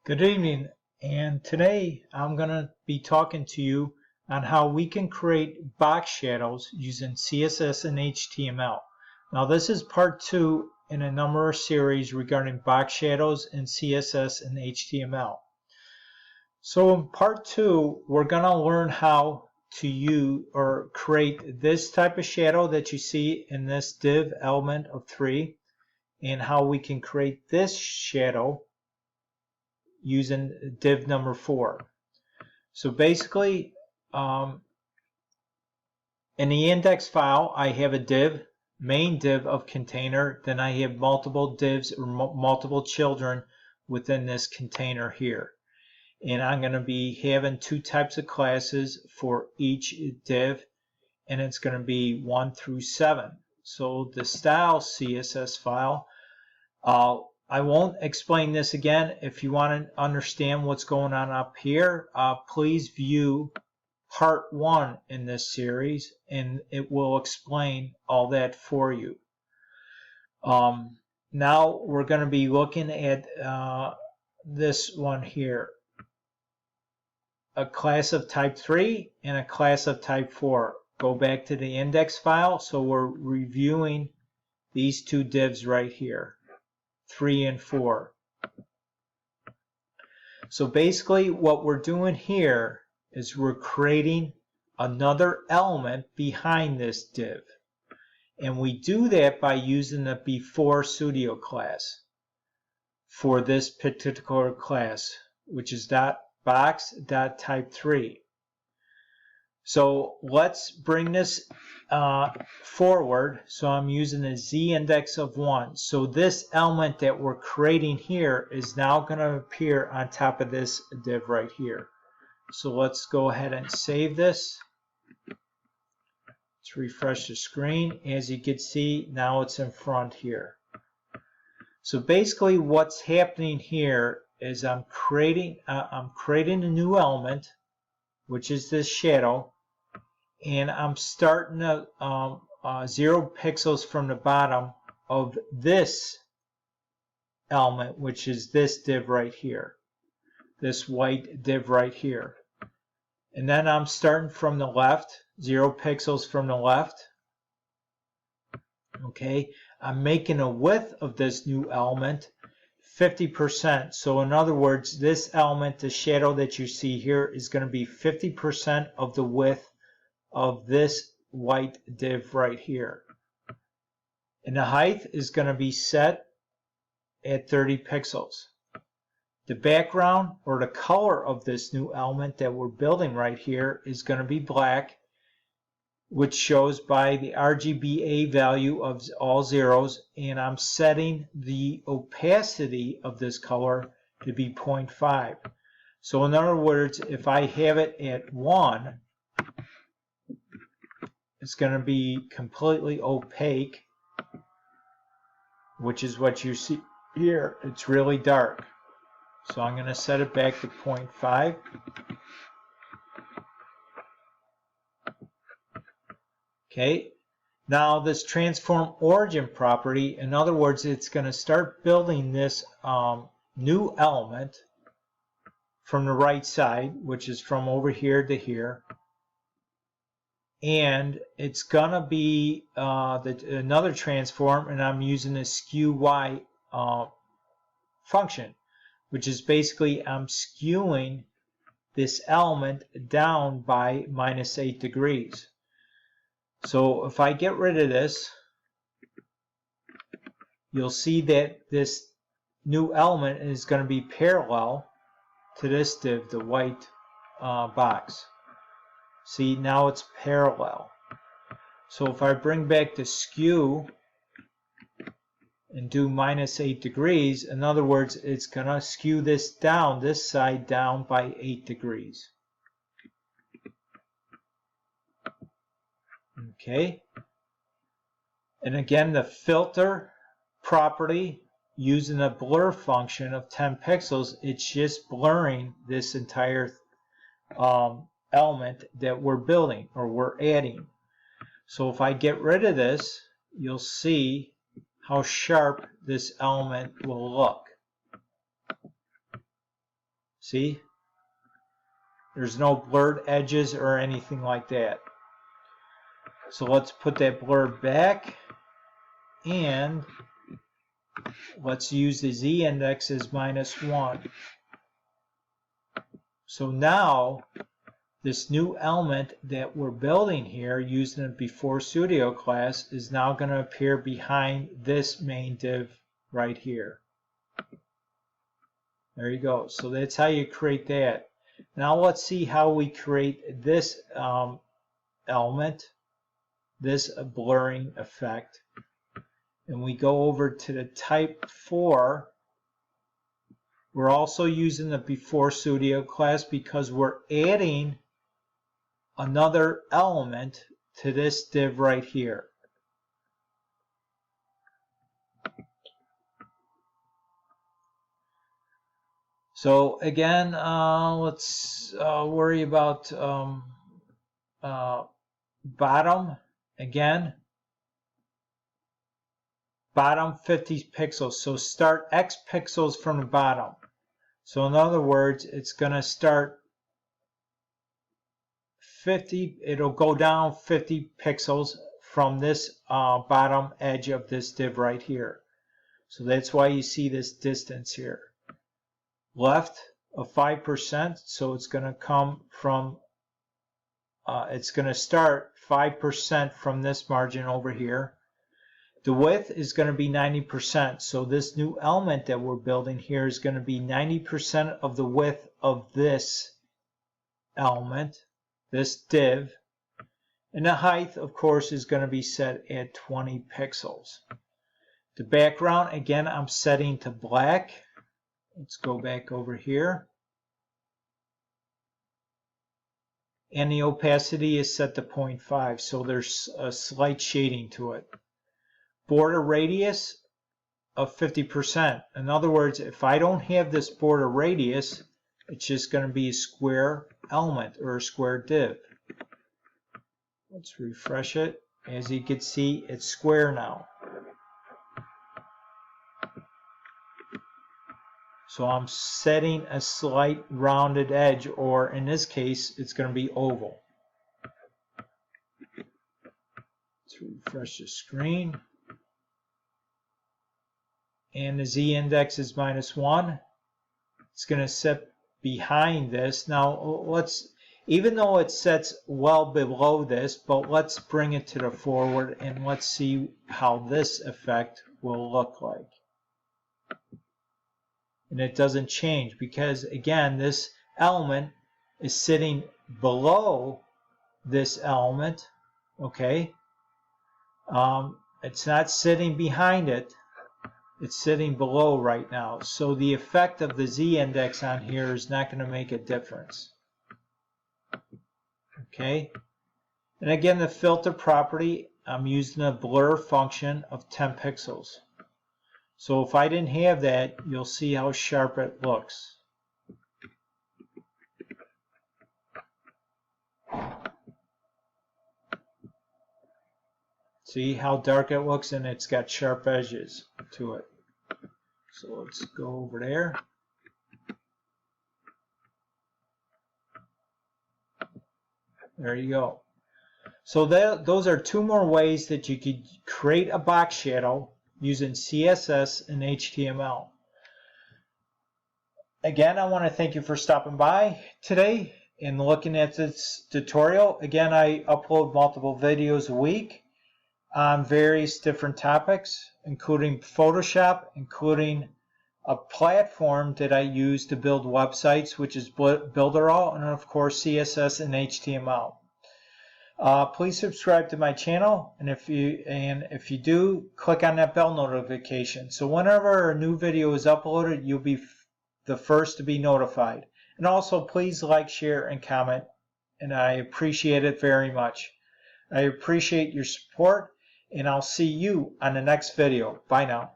Good evening, and today I'm going to be talking to you on how we can create box shadows using CSS and HTML. Now this is part 2 in a number of series regarding box shadows in CSS and HTML. So in part 2 we're going to learn how to use or create this type of shadow that you see in this div element of 3, and how we can create this shadow using div number 4. So basically, in the index file, I have a div, main div of container, then I have multiple divs or multiple children within this container here. And I'm going to be having two types of classes for each div, and it's going to be 1 through 7. So the style CSS file, I won't explain this again. If you want to understand what's going on up here, please view part 1 in this series, and it will explain all that for you. Now we're going to be looking at this one here, a class of type 3 and a class of type 4. Go back to the index file. So we're reviewing these two divs right here, 3 and 4. So basically what we're doing here is we're creating another element behind this div. And we do that by using the before studio class for this particular class, which is box.type3. So let's bring this forward. So I'm using a z index of 1. So this element that we're creating here is now going to appear on top of this div right here. So let's go ahead and save this. Let's refresh the screen. As you can see, now it's in front here. So basically what's happening here is I'm creating a new element, which is this shadow, and I'm starting to 0 pixels from the bottom of this element, which is this div right here, this white div right here. And then I'm starting from the left, 0 pixels from the left. Okay, I'm making a width of this new element 50%. So in other words, this element, the shadow that you see here, is going to be 50% of the width of this white div right here. And the height is going to be set at 30 pixels. The background or the color of this new element that we're building right here is going to be black, which shows by the RGBA value of all zeros, and I'm setting the opacity of this color to be 0.5. So in other words, if I have it at 1, it's going to be completely opaque, which is what you see here. It's really dark. So I'm going to set it back to 0.5. Okay. Now this transform origin property, in other words, it's going to start building this new element from the right side, which is from over here to here. And it's going to be another transform, and I'm using a skew y function, which is basically I'm skewing this element down by -8 degrees. So if I get rid of this, you'll see that this new element is going to be parallel to this div, the white box. See, now it's parallel. So if I bring back the skew and do -8 degrees, in other words, it's going to skew this down, this side down by 8 degrees. Okay. And again, the filter property, using a blur function of 10 pixels, it's just blurring this entire element that we're building or we're adding. So if I get rid of this, you'll see how sharp this element will look. See? There's no blurred edges or anything like that. So let's put that blur back, and let's use the z-index as -1. So now this new element that we're building here using the Before Studio class is now going to appear behind this main div right here. There you go. So that's how you create that. Now let's see how we create this element, this blurring effect. And we go over to the type 4. We're also using the Before Studio class because we're adding another element to this div right here. So again, let's worry about bottom again. Bottom 50 pixels. So start X pixels from the bottom. So in other words, it's going to start 50, it'll go down 50 pixels from this bottom edge of this div right here. So that's why you see this distance here. Left of 5%, so it's going to come from, it's going to start 5% from this margin over here. The width is going to be 90%, so this new element that we're building here is going to be 90% of the width of this element, this div, and the height, of course, is going to be set at 20 pixels. The background, again, I'm setting to black. Let's go back over here. And the opacity is set to 0.5, so there's a slight shading to it. Border radius of 50%. In other words, if I don't have this border radius, it's just going to be a square element or a square div. Let's refresh it. As you can see, it's square now. So I'm setting a slight rounded edge, or in this case, it's going to be oval. Let's refresh the screen. And the z-index is -1. It's going to set behind this. Now let's, even though it sets well below this, but let's bring it to the forward and let's see how this effect will look like. And it doesn't change because, again, this element is sitting below this element, okay? It's not sitting behind it. It's sitting below right now. So the effect of the z-index on here is not going to make a difference. Okay? And again, the filter property, I'm using a blur function of 10 pixels. So if I didn't have that, you'll see how sharp it looks. See how dark it looks, and it's got sharp edges to it. So let's go over there. There you go. So those are two more ways that you could create a box shadow using CSS and HTML. Again, I want to thank you for stopping by today and looking at this tutorial. Again, I upload multiple videos a week on various different topics, including Photoshop, including a platform that I use to build websites, which is Builderall, and of course CSS and HTML. Please subscribe to my channel, and if you do, click on that bell notification. So whenever a new video is uploaded, you'll be the first to be notified. And also, please like, share, and comment, and I appreciate it very much. I appreciate your support, and I'll see you on the next video. Bye now.